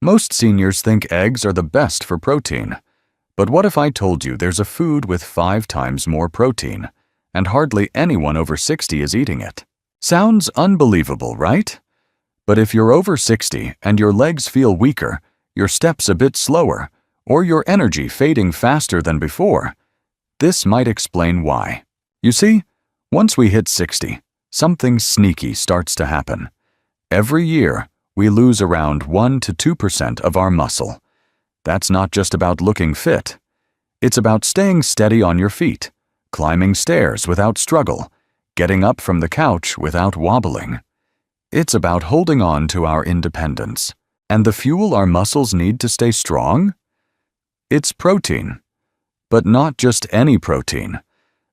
Most seniors think eggs are the best for protein. But what if I told you there's a food with 5 times more protein, and hardly anyone over 60 is eating it? Sounds unbelievable, right? But if you're over 60 and your legs feel weaker, your steps a bit slower, or your energy fading faster than before, this might explain why. You see, once we hit 60, something sneaky starts to happen. Every year, we lose around 1 to 2% of our muscle. That's not just about looking fit. It's about staying steady on your feet, climbing stairs without struggle, getting up from the couch without wobbling. It's about holding on to our independence. And the fuel our muscles need to stay strong? It's protein. But not just any protein.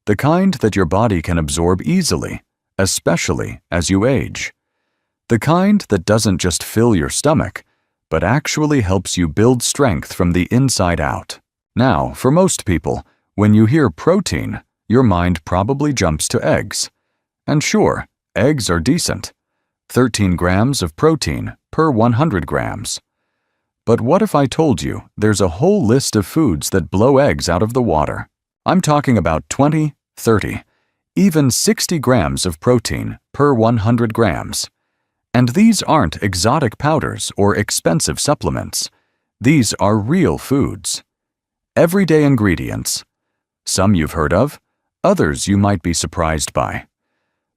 The kind that your body can absorb easily, especially as you age. The kind that doesn't just fill your stomach, but actually helps you build strength from the inside out. Now, for most people, when you hear protein, your mind probably jumps to eggs. And sure, eggs are decent. 13 grams of protein per 100 grams. But what if I told you there's a whole list of foods that blow eggs out of the water? I'm talking about 20, 30, even 60 grams of protein per 100 grams. And these aren't exotic powders or expensive supplements. These are real foods. Everyday ingredients. Some you've heard of, others you might be surprised by.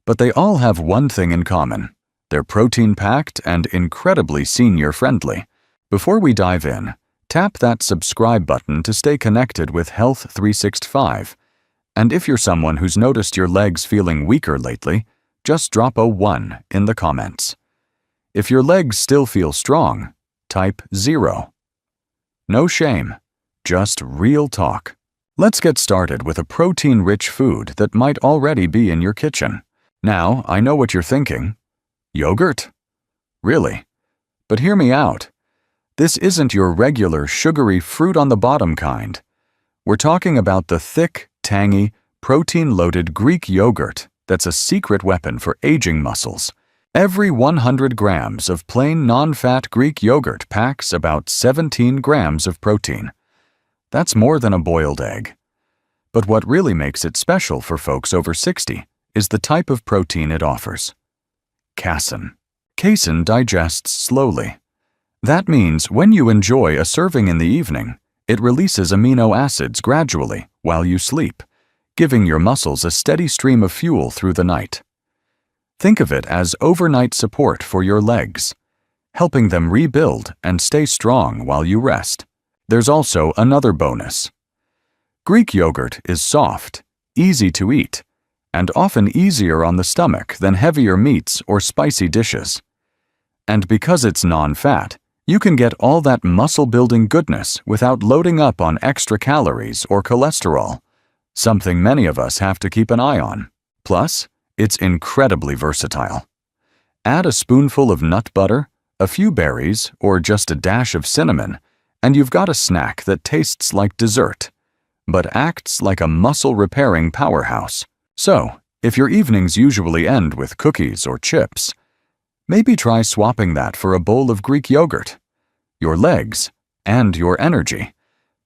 But they all have one thing in common. They're protein-packed and incredibly senior-friendly. Before we dive in, tap that subscribe button to stay connected with Health 365. And if you're someone who's noticed your legs feeling weaker lately, just drop a 1 in the comments. If your legs still feel strong, type 0. No shame, just real talk. Let's get started with a protein-rich food that might already be in your kitchen. Now, I know what you're thinking. Yogurt? Really? But hear me out. This isn't your regular sugary fruit-on-the-bottom kind. We're talking about the thick, tangy, protein-loaded Greek yogurt that's a secret weapon for aging muscles. Every 100 grams of plain non-fat Greek yogurt packs about 17 grams of protein. That's more than a boiled egg. But what really makes it special for folks over 60 is the type of protein it offers. Casein. Casein digests slowly. That means when you enjoy a serving in the evening, it releases amino acids gradually while you sleep, giving your muscles a steady stream of fuel through the night. Think of it as overnight support for your legs, helping them rebuild and stay strong while you rest. There's also another bonus. Greek yogurt is soft, easy to eat, and often easier on the stomach than heavier meats or spicy dishes. And because it's non-fat, you can get all that muscle-building goodness without loading up on extra calories or cholesterol, something many of us have to keep an eye on. Plus, it's incredibly versatile. Add a spoonful of nut butter, a few berries, or just a dash of cinnamon, and you've got a snack that tastes like dessert, but acts like a muscle-repairing powerhouse. So, if your evenings usually end with cookies or chips, maybe try swapping that for a bowl of Greek yogurt. Your legs, and your energy,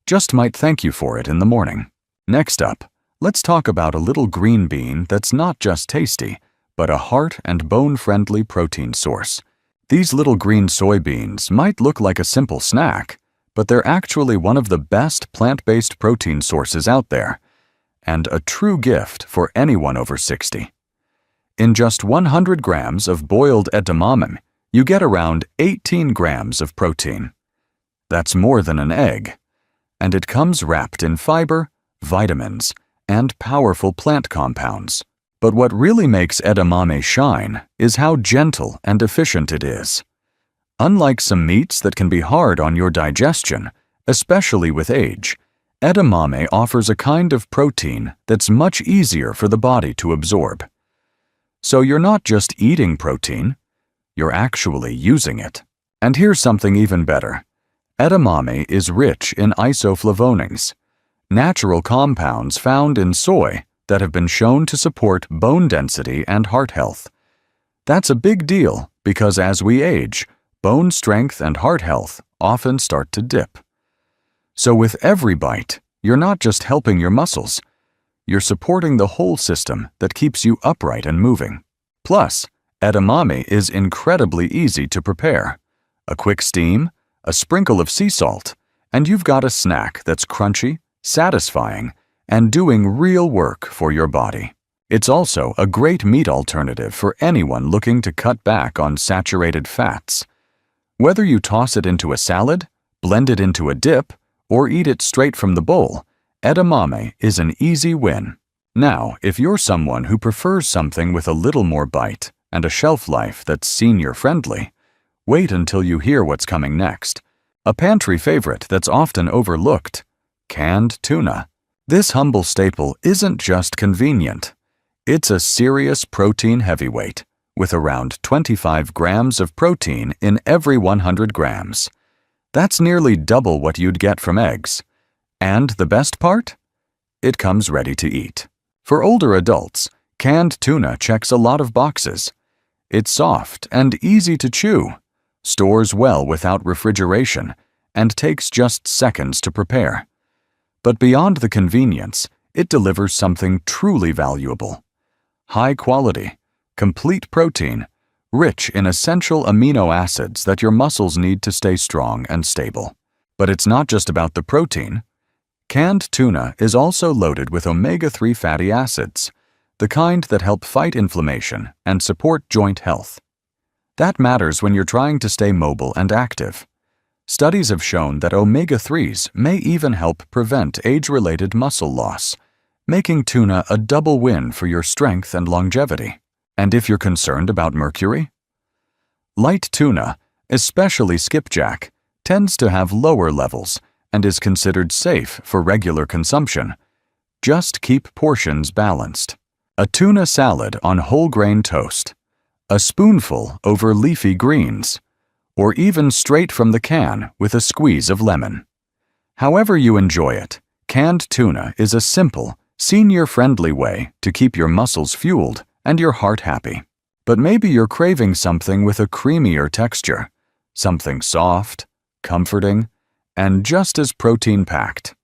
just might thank you for it in the morning. Next up, let's talk about a little green bean that's not just tasty, but a heart and bone-friendly protein source. These little green soybeans might look like a simple snack, but they're actually one of the best plant-based protein sources out there, and a true gift for anyone over 60. In just 100 grams of boiled edamame, you get around 18 grams of protein. That's more than an egg, and it comes wrapped in fiber, vitamins, and powerful plant compounds. But what really makes edamame shine is how gentle and efficient it is. Unlike some meats that can be hard on your digestion, especially with age, edamame offers a kind of protein that's much easier for the body to absorb. So you're not just eating protein, you're actually using it. And here's something even better. Edamame is rich in isoflavones, natural compounds found in soy that have been shown to support bone density and heart health. That's a big deal because as we age, bone strength and heart health often start to dip. So with every bite, you're not just helping your muscles, you're supporting the whole system that keeps you upright and moving. Plus, edamame is incredibly easy to prepare. A quick steam, a sprinkle of sea salt, and you've got a snack that's crunchy, satisfying, and doing real work for your body. It's also a great meat alternative for anyone looking to cut back on saturated fats. Whether you toss it into a salad, blend it into a dip, or eat it straight from the bowl, edamame is an easy win. Now, if you're someone who prefers something with a little more bite and a shelf life that's senior-friendly, wait until you hear what's coming next. A pantry favorite that's often overlooked: canned tuna. This humble staple isn't just convenient. It's a serious protein heavyweight, with around 25 grams of protein in every 100 grams. That's nearly double what you'd get from eggs. And the best part? It comes ready to eat. For older adults, canned tuna checks a lot of boxes. It's soft and easy to chew, stores well without refrigeration, and takes just seconds to prepare. But beyond the convenience, it delivers something truly valuable. High quality, complete protein, rich in essential amino acids that your muscles need to stay strong and stable. But it's not just about the protein. Canned tuna is also loaded with omega-3 fatty acids, the kind that help fight inflammation and support joint health. That matters when you're trying to stay mobile and active. Studies have shown that omega-3s may even help prevent age-related muscle loss, making tuna a double win for your strength and longevity. And if you're concerned about mercury? Light tuna, especially skipjack, tends to have lower levels and is considered safe for regular consumption. Just keep portions balanced. A tuna salad on whole grain toast, a spoonful over leafy greens, or even straight from the can with a squeeze of lemon. However you enjoy it, canned tuna is a simple, senior-friendly way to keep your muscles fueled and your heart happy. But maybe you're craving something with a creamier texture, something soft, comforting, and just as protein-packed.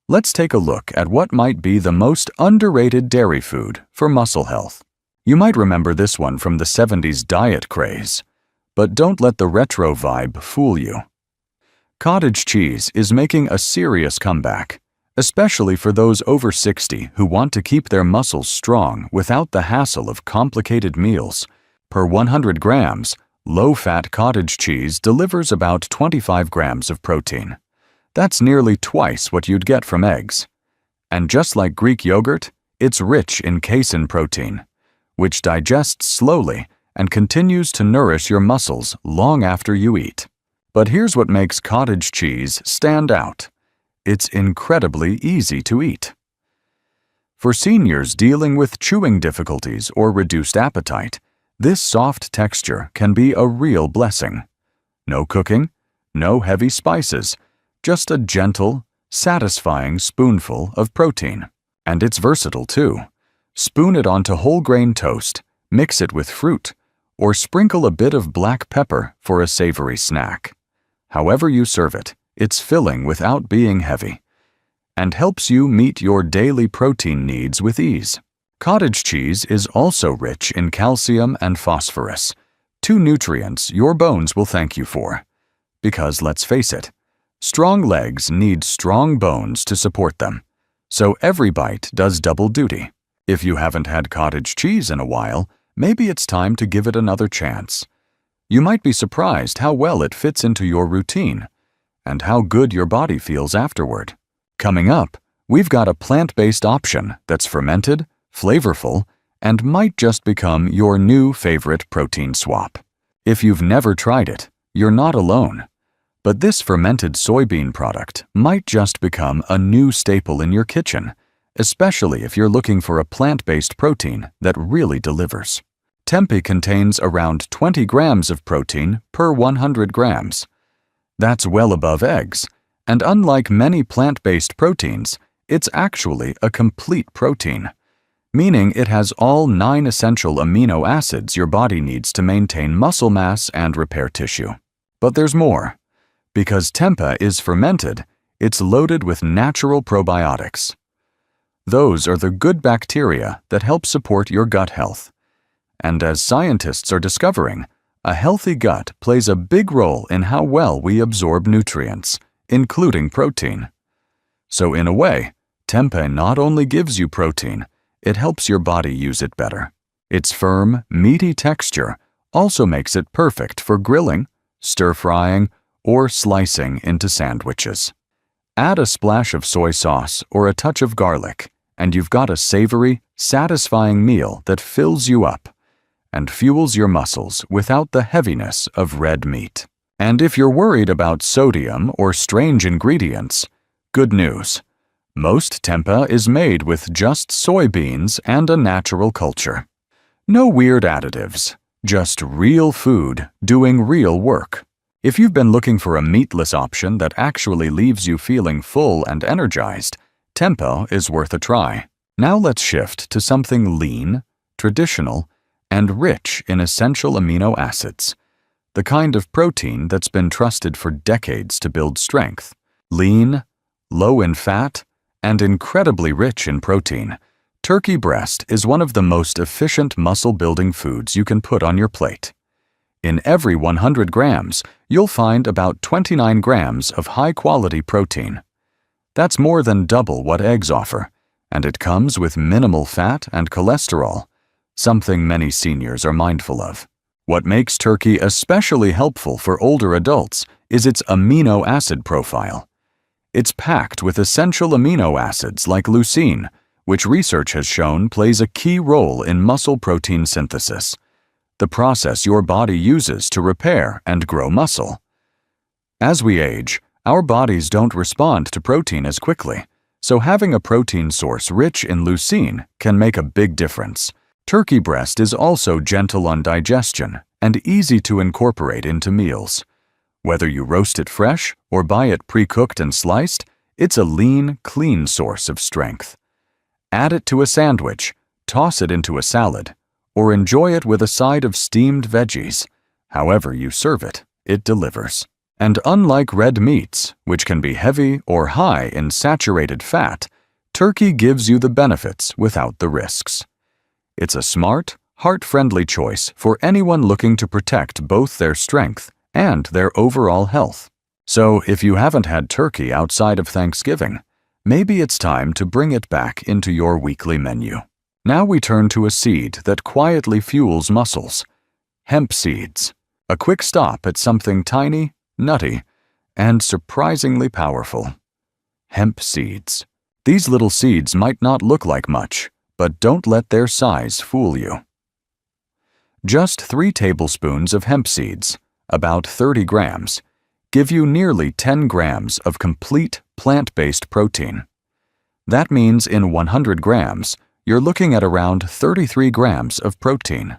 Let's take a look at what might be the most underrated dairy food for muscle health. You might remember this one from the 70s diet craze, but don't let the retro vibe fool you. Cottage cheese is making a serious comeback, especially for those over 60 who want to keep their muscles strong without the hassle of complicated meals. Per 100 grams, low-fat cottage cheese delivers about 25 grams of protein. That's nearly twice what you'd get from eggs. And just like Greek yogurt, it's rich in casein protein, which digests slowly and continues to nourish your muscles long after you eat. But here's what makes cottage cheese stand out. It's incredibly easy to eat. For seniors dealing with chewing difficulties or reduced appetite, this soft texture can be a real blessing. No cooking, no heavy spices, just a gentle, satisfying spoonful of protein. And it's versatile too. Spoon it onto whole grain toast, mix it with fruit, or sprinkle a bit of black pepper for a savory snack. However you serve it, it's filling without being heavy, and helps you meet your daily protein needs with ease. Cottage cheese is also rich in calcium and phosphorus, two nutrients your bones will thank you for. Because let's face it, strong legs need strong bones to support them, so every bite does double duty. If you haven't had cottage cheese in a while, maybe it's time to give it another chance. You might be surprised how well it fits into your routine and how good your body feels afterward. Coming up, we've got a plant-based option that's fermented, flavorful, and might just become your new favorite protein swap. If you've never tried it, you're not alone. But this fermented soybean product might just become a new staple in your kitchen, especially if you're looking for a plant-based protein that really delivers. Tempeh contains around 20 grams of protein per 100 grams. That's well above eggs, and unlike many plant-based proteins, it's actually a complete protein, meaning it has all 9 essential amino acids your body needs to maintain muscle mass and repair tissue. But there's more. Because tempeh is fermented, it's loaded with natural probiotics. Those are the good bacteria that help support your gut health. And as scientists are discovering, a healthy gut plays a big role in how well we absorb nutrients, including protein. So in a way, tempeh not only gives you protein, it helps your body use it better. Its firm, meaty texture also makes it perfect for grilling, stir-frying, or slicing into sandwiches. Add a splash of soy sauce or a touch of garlic, and you've got a savory, satisfying meal that fills you up and fuels your muscles without the heaviness of red meat. And if you're worried about sodium or strange ingredients, good news. Most tempeh is made with just soybeans and a natural culture. No weird additives, just real food doing real work. If you've been looking for a meatless option that actually leaves you feeling full and energized, tempeh is worth a try. Now let's shift to something lean, traditional, and rich in essential amino acids, the kind of protein that's been trusted for decades to build strength. Lean, low in fat, and incredibly rich in protein, turkey breast is one of the most efficient muscle-building foods you can put on your plate. In every 100 grams, you'll find about 29 grams of high-quality protein. That's more than double what eggs offer, and it comes with minimal fat and cholesterol, something many seniors are mindful of. What makes turkey especially helpful for older adults is its amino acid profile. It's packed with essential amino acids like leucine, which research has shown plays a key role in muscle protein synthesis, the process your body uses to repair and grow muscle. As we age, our bodies don't respond to protein as quickly, so having a protein source rich in leucine can make a big difference. Turkey breast is also gentle on digestion and easy to incorporate into meals. Whether you roast it fresh or buy it pre-cooked and sliced, it's a lean, clean source of strength. Add it to a sandwich, toss it into a salad, or enjoy it with a side of steamed veggies. However you serve it, it delivers. And unlike red meats, which can be heavy or high in saturated fat, turkey gives you the benefits without the risks. It's a smart, heart-friendly choice for anyone looking to protect both their strength and their overall health. So if you haven't had turkey outside of Thanksgiving, maybe it's time to bring it back into your weekly menu. Now we turn to a seed that quietly fuels muscles: hemp seeds. A quick stop at something tiny, nutty, and surprisingly powerful. Hemp seeds. These little seeds might not look like much, but don't let their size fool you. Just 3 tablespoons of hemp seeds, about 30 grams, give you nearly 10 grams of complete plant-based protein. That means in 100 grams, you're looking at around 33 grams of protein.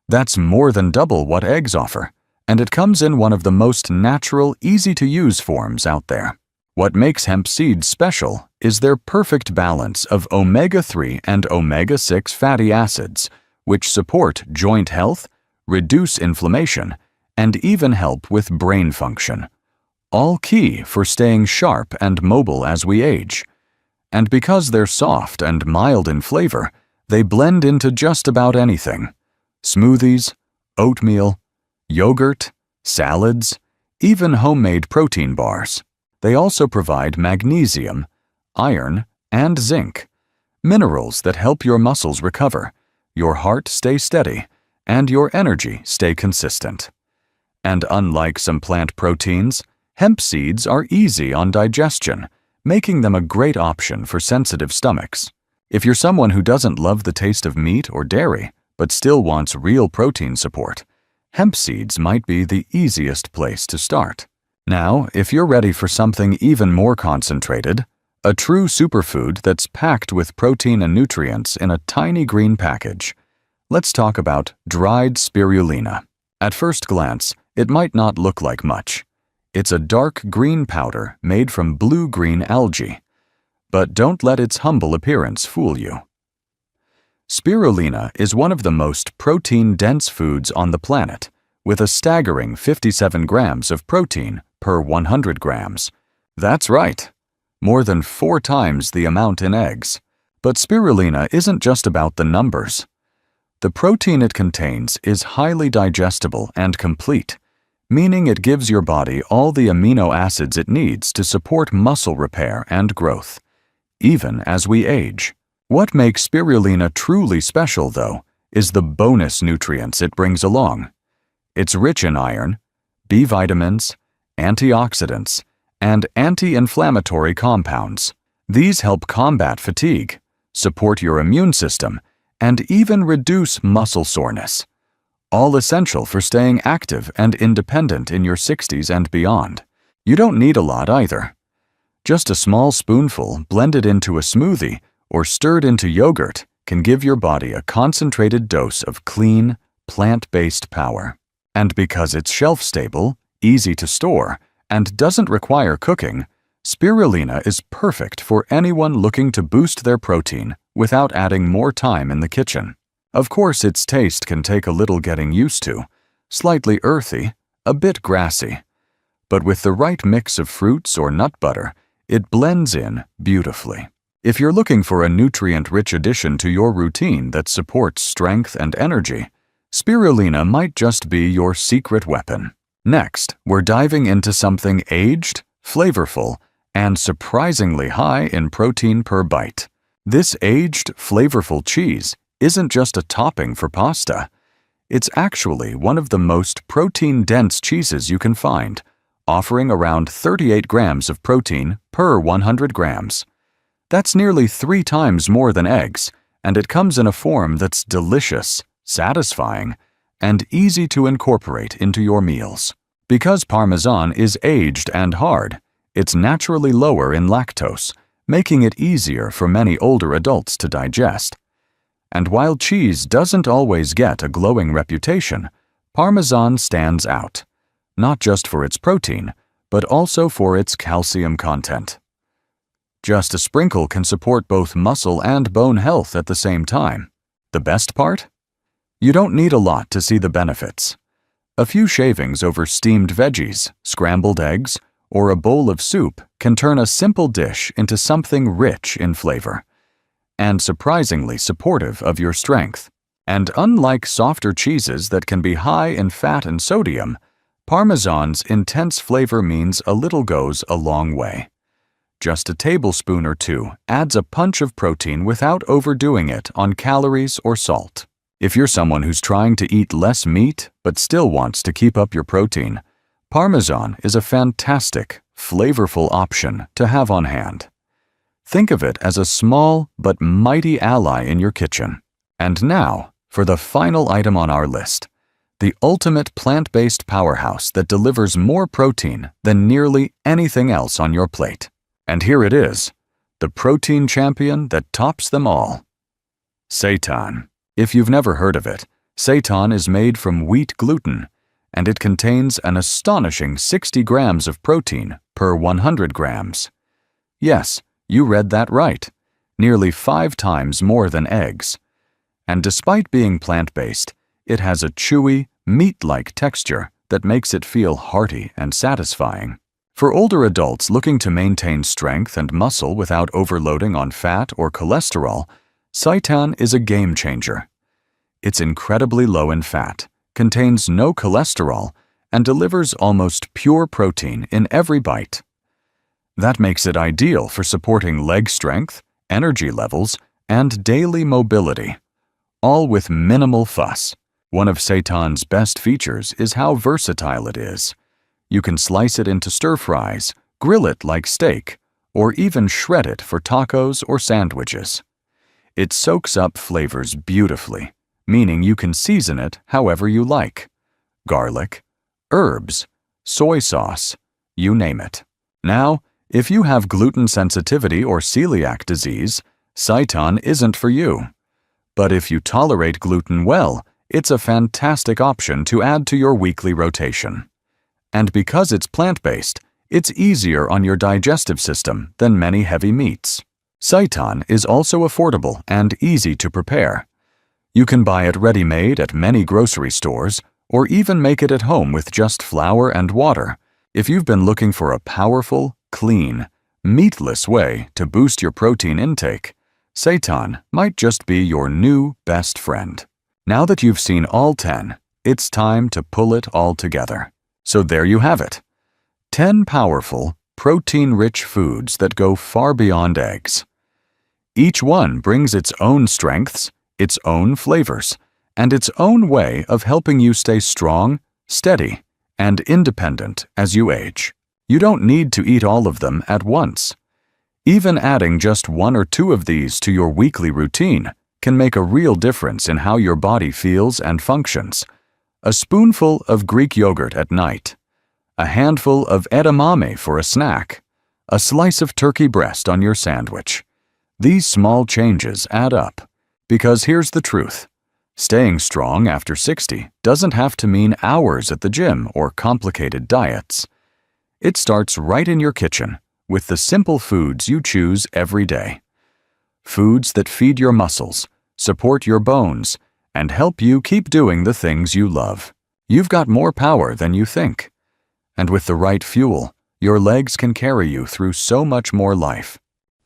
That's more than double what eggs offer, and it comes in one of the most natural, easy-to-use forms out there. What makes hemp seeds special is their perfect balance of omega-3 and omega-6 fatty acids, which support joint health, reduce inflammation, and even help with brain function. All key for staying sharp and mobile as we age. And because they're soft and mild in flavor, they blend into just about anything: smoothies, oatmeal, yogurt, salads, even homemade protein bars. They also provide magnesium, iron, and zinc, minerals that help your muscles recover, your heart stay steady, and your energy stay consistent. And unlike some plant proteins, hemp seeds are easy on digestion, making them a great option for sensitive stomachs. If you're someone who doesn't love the taste of meat or dairy, but still wants real protein support, hemp seeds might be the easiest place to start. Now, if you're ready for something even more concentrated, a true superfood that's packed with protein and nutrients in a tiny green package, let's talk about dried spirulina. At first glance, it might not look like much. It's a dark green powder made from blue-green algae. But don't let its humble appearance fool you. Spirulina is one of the most protein-dense foods on the planet, with a staggering 57 grams of protein per 100 grams. That's right, more than 4 times the amount in eggs. But spirulina isn't just about the numbers. The protein it contains is highly digestible and complete, meaning it gives your body all the amino acids it needs to support muscle repair and growth, even as we age. What makes spirulina truly special, though, is the bonus nutrients it brings along. It's rich in iron, B vitamins, antioxidants, and anti-inflammatory compounds. These help combat fatigue, support your immune system, and even reduce muscle soreness, all essential for staying active and independent in your 60s and beyond. You don't need a lot either. Just a small spoonful blended into a smoothie or stirred into yogurt can give your body a concentrated dose of clean, plant-based power. And because it's shelf-stable, easy to store, and doesn't require cooking, spirulina is perfect for anyone looking to boost their protein without adding more time in the kitchen. Of course, its taste can take a little getting used to, slightly earthy, a bit grassy. But with the right mix of fruits or nut butter, it blends in beautifully. If you're looking for a nutrient-rich addition to your routine that supports strength and energy, spirulina might just be your secret weapon. Next, we're diving into something aged, flavorful, and surprisingly high in protein per bite. This aged, flavorful cheese isn't just a topping for pasta. It's actually one of the most protein-dense cheeses you can find, offering around 38 grams of protein per 100 grams. That's nearly 3 times more than eggs, and it comes in a form that's delicious, satisfying, and easy to incorporate into your meals. Because Parmesan is aged and hard, it's naturally lower in lactose, making it easier for many older adults to digest. And while cheese doesn't always get a glowing reputation, Parmesan stands out, not just for its protein, but also for its calcium content. Just a sprinkle can support both muscle and bone health at the same time. The best part? You don't need a lot to see the benefits. A few shavings over steamed veggies, scrambled eggs, or a bowl of soup can turn a simple dish into something rich in flavor and surprisingly supportive of your strength. And unlike softer cheeses that can be high in fat and sodium, Parmesan's intense flavor means a little goes a long way. Just a tablespoon or 2 adds a punch of protein without overdoing it on calories or salt. If you're someone who's trying to eat less meat but still wants to keep up your protein, Parmesan is a fantastic, flavorful option to have on hand. Think of it as a small but mighty ally in your kitchen. And now, for the final item on our list, the ultimate plant-based powerhouse that delivers more protein than nearly anything else on your plate. And here it is, the protein champion that tops them all. Seitan. If you've never heard of it, seitan is made from wheat gluten, and it contains an astonishing 60 grams of protein per 100 grams. Yes, you read that right, nearly 5 times more than eggs. And despite being plant-based, it has a chewy, meat-like texture that makes it feel hearty and satisfying. For older adults looking to maintain strength and muscle without overloading on fat or cholesterol, seitan is a game changer. It's incredibly low in fat, contains no cholesterol, and delivers almost pure protein in every bite. That makes it ideal for supporting leg strength, energy levels, and daily mobility, all with minimal fuss. One of seitan's best features is how versatile it is. You can slice it into stir-fries, grill it like steak, or even shred it for tacos or sandwiches. It soaks up flavors beautifully, meaning you can season it however you like. Garlic, herbs, soy sauce, you name it. Now, if you have gluten sensitivity or celiac disease, seitan isn't for you. But if you tolerate gluten well, it's a fantastic option to add to your weekly rotation. And because it's plant-based, it's easier on your digestive system than many heavy meats. Seitan is also affordable and easy to prepare. You can buy it ready-made at many grocery stores, or even make it at home with just flour and water. If you've been looking for a powerful, clean, meatless way to boost your protein intake, seitan might just be your new best friend. Now that you've seen all 10, it's time to pull it all together. So there you have it. 10 powerful, protein-rich foods that go far beyond eggs. Each one brings its own strengths, its own flavors, and its own way of helping you stay strong, steady, and independent as you age. You don't need to eat all of them at once. Even adding just 1 or 2 of these to your weekly routine can make a real difference in how your body feels and functions. A spoonful of Greek yogurt at night, a handful of edamame for a snack, a slice of turkey breast on your sandwich. These small changes add up, because here's the truth. Staying strong after 60 doesn't have to mean hours at the gym or complicated diets. It starts right in your kitchen with the simple foods you choose every day. Foods that feed your muscles, support your bones, and help you keep doing the things you love. You've got more power than you think. And with the right fuel, your legs can carry you through so much more life.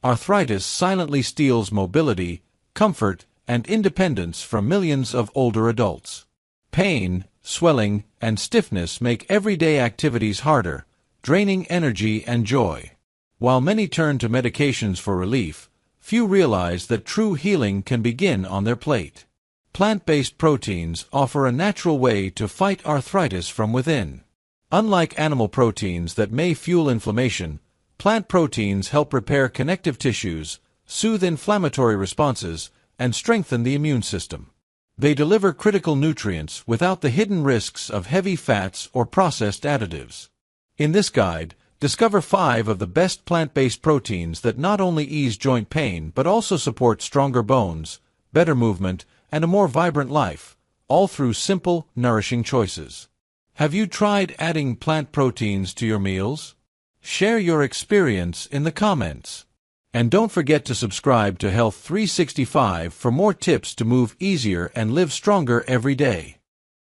Arthritis silently steals mobility, comfort, and independence from millions of older adults. Pain, swelling, and stiffness make everyday activities harder, draining energy and joy. While many turn to medications for relief, few realize that true healing can begin on their plate. Plant-based proteins offer a natural way to fight arthritis from within. Unlike animal proteins that may fuel inflammation, plant proteins help repair connective tissues, soothe inflammatory responses, and strengthen the immune system. They deliver critical nutrients without the hidden risks of heavy fats or processed additives. In this guide, discover 5 of the best plant-based proteins that not only ease joint pain but also support stronger bones, better movement, and a more vibrant life, all through simple, nourishing choices. Have you tried adding plant proteins to your meals? Share your experience in the comments. And don't forget to subscribe to Health 365 for more tips to move easier and live stronger every day.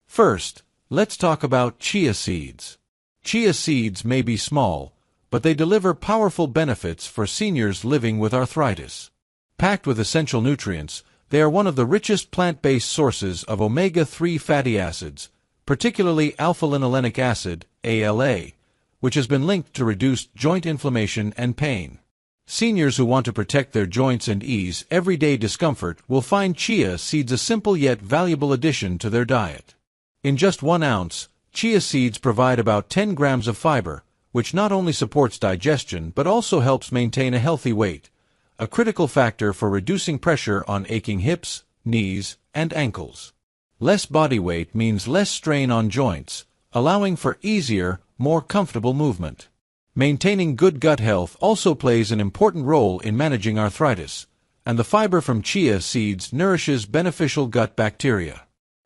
First, let's talk about chia seeds. Chia seeds may be small, but they deliver powerful benefits for seniors living with arthritis. Packed with essential nutrients, they are one of the richest plant-based sources of omega-3 fatty acids, particularly alpha-linolenic acid, ALA, which has been linked to reduced joint inflammation and pain. Seniors who want to protect their joints and ease everyday discomfort will find chia seeds a simple yet valuable addition to their diet. In just 1 ounce, chia seeds provide about 10 grams of fiber, which not only supports digestion but also helps maintain a healthy weight, a critical factor for reducing pressure on aching hips, knees, and ankles. Less body weight means less strain on joints, allowing for easier, more comfortable movement. Maintaining good gut health also plays an important role in managing arthritis, and the fiber from chia seeds nourishes beneficial gut bacteria.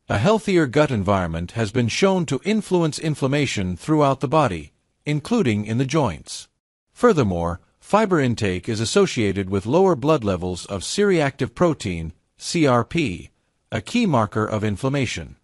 A healthier gut environment has been shown to influence inflammation throughout the body, including in the joints. Furthermore, fiber intake is associated with lower blood levels of C-reactive protein, CRP, a key marker of inflammation.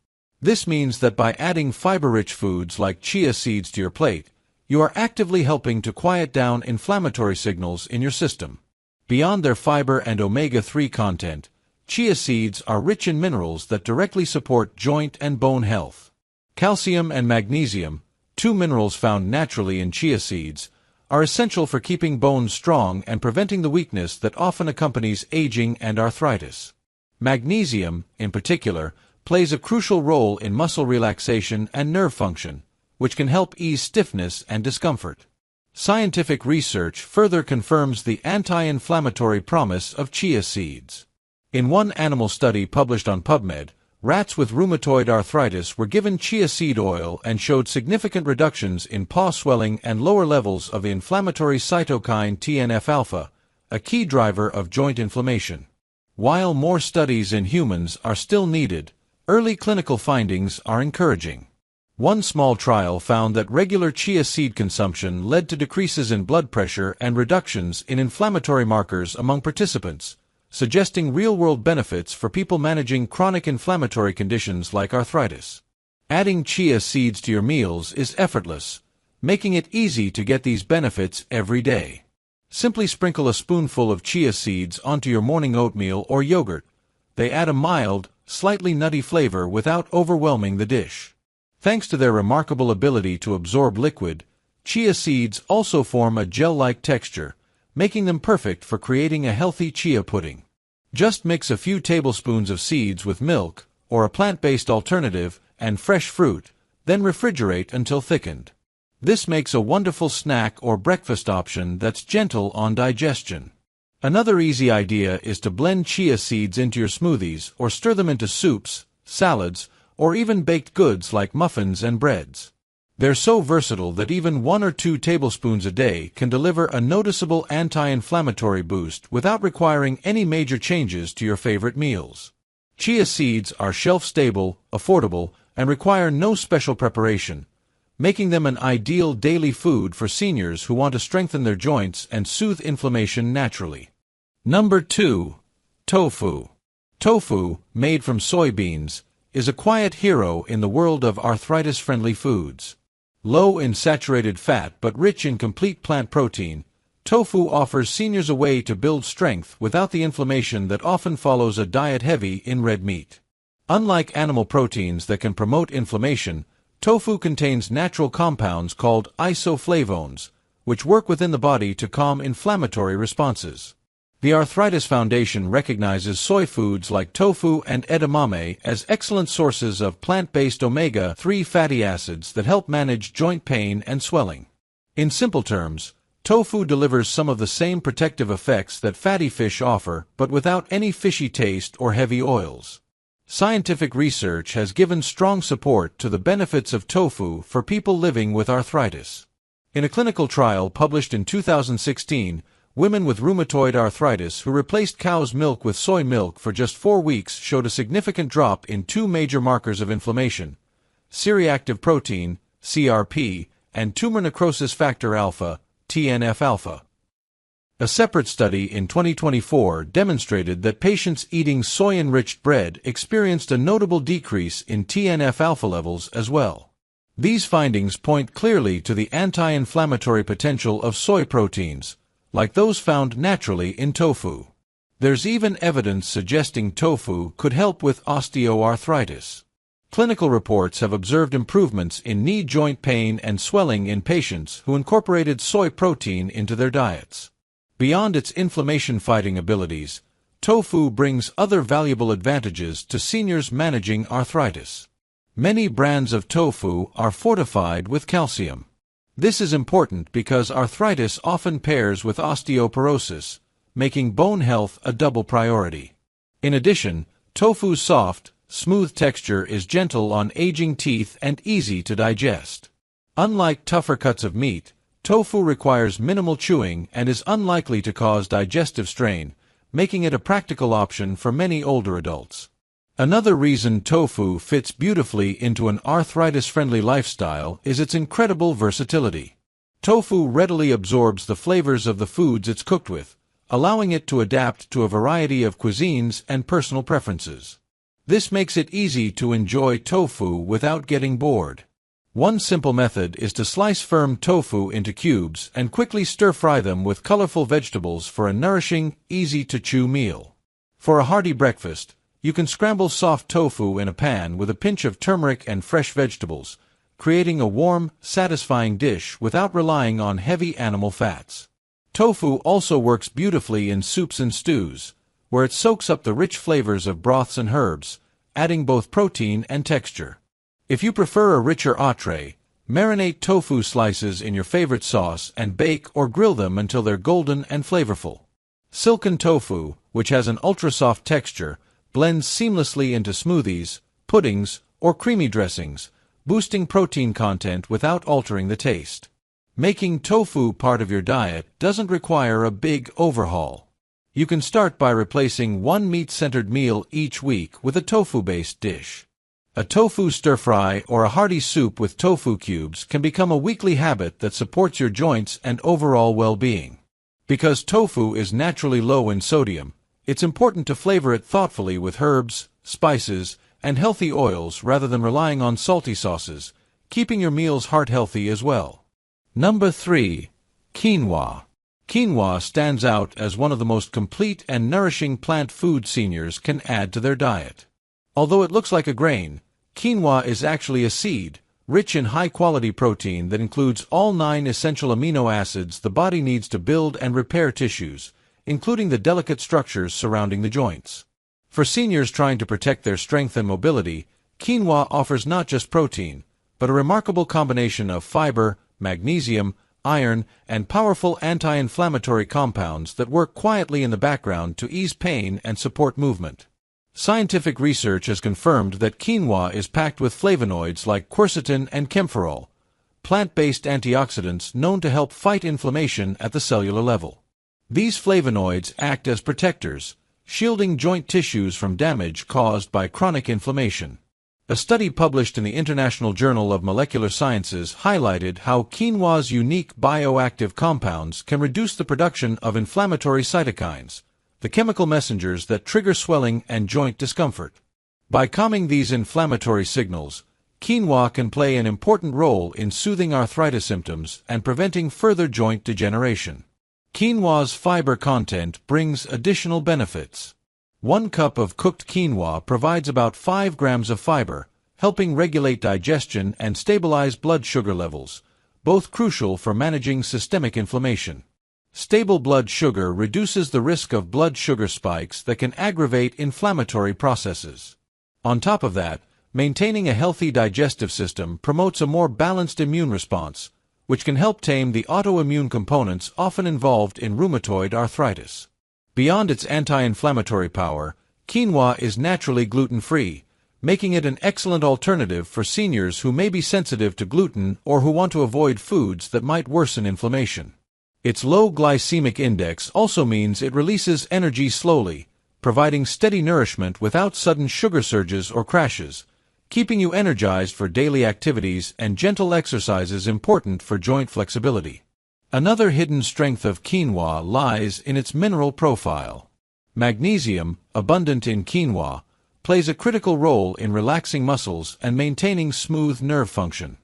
This means that by adding fiber-rich foods like chia seeds to your plate, you are actively helping to quiet down inflammatory signals in your system. Beyond their fiber and omega-3 content, chia seeds are rich in minerals that directly support joint and bone health. Calcium and magnesium, 2 minerals found naturally in chia seeds, are essential for keeping bones strong and preventing the weakness that often accompanies aging and arthritis. Magnesium, in particular, plays a crucial role in muscle relaxation and nerve function, which can help ease stiffness and discomfort. Scientific research further confirms the anti-inflammatory promise of chia seeds. In one animal study published on PubMed, rats with rheumatoid arthritis were given chia seed oil and showed significant reductions in paw swelling and lower levels of the inflammatory cytokine TNF-alpha, a key driver of joint inflammation. While more studies in humans are still needed, early clinical findings are encouraging. One small trial found that regular chia seed consumption led to decreases in blood pressure and reductions in inflammatory markers among participants, suggesting real-world benefits for people managing chronic inflammatory conditions like arthritis. Adding chia seeds to your meals is effortless, making it easy to get these benefits every day. Simply sprinkle a spoonful of chia seeds onto your morning oatmeal or yogurt. They add a mild, slightly nutty flavor without overwhelming the dish. Thanks to their remarkable ability to absorb liquid, chia seeds also form a gel-like texture, making them perfect for creating a healthy chia pudding. Just mix a few tablespoons of seeds with milk, or a plant-based alternative, and fresh fruit, then refrigerate until thickened. This makes a wonderful snack or breakfast option that's gentle on digestion. Another easy idea is to blend chia seeds into your smoothies or stir them into soups, salads, or even baked goods like muffins and breads. They're so versatile that even 1 or 2 tablespoons a day can deliver a noticeable anti-inflammatory boost without requiring any major changes to your favorite meals. Chia seeds are shelf-stable, affordable, and require no special preparation, making them an ideal daily food for seniors who want to strengthen their joints and soothe inflammation naturally. Number 2. Tofu. Tofu, made from soybeans, is a quiet hero in the world of arthritis-friendly foods. Low in saturated fat but rich in complete plant protein, tofu offers seniors a way to build strength without the inflammation that often follows a diet heavy in red meat. Unlike animal proteins that can promote inflammation, tofu contains natural compounds called isoflavones, which work within the body to calm inflammatory responses. The Arthritis Foundation recognizes soy foods like tofu and edamame as excellent sources of plant-based omega-3 fatty acids that help manage joint pain and swelling. In simple terms, tofu delivers some of the same protective effects that fatty fish offer, but without any fishy taste or heavy oils. Scientific research has given strong support to the benefits of tofu for people living with arthritis. In a clinical trial published in 2016, women with rheumatoid arthritis who replaced cow's milk with soy milk for just 4 weeks showed a significant drop in 2 major markers of inflammation: C-reactive protein, CRP, and tumor necrosis factor alpha, TNF-alpha. A separate study in 2024 demonstrated that patients eating soy-enriched bread experienced a notable decrease in TNF-alpha levels as well. These findings point clearly to the anti-inflammatory potential of soy proteins, like those found naturally in tofu. There's even evidence suggesting tofu could help with osteoarthritis. Clinical reports have observed improvements in knee joint pain and swelling in patients who incorporated soy protein into their diets. Beyond its inflammation-fighting abilities, tofu brings other valuable advantages to seniors managing arthritis. Many brands of tofu are fortified with calcium. This is important because arthritis often pairs with osteoporosis, making bone health a double priority. In addition, tofu's soft, smooth texture is gentle on aging teeth and easy to digest. Unlike tougher cuts of meat, tofu requires minimal chewing and is unlikely to cause digestive strain, making it a practical option for many older adults. Another reason tofu fits beautifully into an arthritis-friendly lifestyle is its incredible versatility. Tofu readily absorbs the flavors of the foods it's cooked with, allowing it to adapt to a variety of cuisines and personal preferences. This makes it easy to enjoy tofu without getting bored. One simple method is to slice firm tofu into cubes and quickly stir-fry them with colorful vegetables for a nourishing, easy-to-chew meal. For a hearty breakfast, you can scramble soft tofu in a pan with a pinch of turmeric and fresh vegetables, creating a warm, satisfying dish without relying on heavy animal fats. Tofu also works beautifully in soups and stews, where it soaks up the rich flavors of broths and herbs, adding both protein and texture. If you prefer a richer entree, marinate tofu slices in your favorite sauce and bake or grill them until they're golden and flavorful. Silken tofu, which has an ultra-soft texture, blends seamlessly into smoothies, puddings, or creamy dressings, boosting protein content without altering the taste. Making tofu part of your diet doesn't require a big overhaul. You can start by replacing one meat-centered meal each week with a tofu-based dish. A tofu stir-fry or a hearty soup with tofu cubes can become a weekly habit that supports your joints and overall well-being. Because tofu is naturally low in sodium, it's important to flavor it thoughtfully with herbs, spices, and healthy oils rather than relying on salty sauces, keeping your meals heart-healthy as well. Number 3. Quinoa. Quinoa stands out as one of the most complete and nourishing plant food seniors can add to their diet. Although it looks like a grain, quinoa is actually a seed, rich in high-quality protein that includes all 9 essential amino acids the body needs to build and repair tissues, including the delicate structures surrounding the joints. For seniors trying to protect their strength and mobility, quinoa offers not just protein, but a remarkable combination of fiber, magnesium, iron, and powerful anti-inflammatory compounds that work quietly in the background to ease pain and support movement. Scientific research has confirmed that quinoa is packed with flavonoids like quercetin and camphorol, plant-based antioxidants known to help fight inflammation at the cellular level. These flavonoids act as protectors, shielding joint tissues from damage caused by chronic inflammation. A study published in the International Journal of Molecular Sciences highlighted how quinoa's unique bioactive compounds can reduce the production of inflammatory cytokines, the chemical messengers that trigger swelling and joint discomfort. By calming these inflammatory signals, quinoa can play an important role in soothing arthritis symptoms and preventing further joint degeneration. Quinoa's fiber content brings additional benefits. 1 cup of cooked quinoa provides about 5 grams of fiber, helping regulate digestion and stabilize blood sugar levels, both crucial for managing systemic inflammation. Stable blood sugar reduces the risk of blood sugar spikes that can aggravate inflammatory processes. On top of that, maintaining a healthy digestive system promotes a more balanced immune response, which can help tame the autoimmune components often involved in rheumatoid arthritis. Beyond its anti-inflammatory power, quinoa is naturally gluten-free, making it an excellent alternative for seniors who may be sensitive to gluten or who want to avoid foods that might worsen inflammation. Its low glycemic index also means it releases energy slowly, providing steady nourishment without sudden sugar surges or crashes, keeping you energized for daily activities and gentle exercises important for joint flexibility. Another hidden strength of quinoa lies in its mineral profile. Magnesium, abundant in quinoa, plays a critical role in relaxing muscles and maintaining smooth nerve function.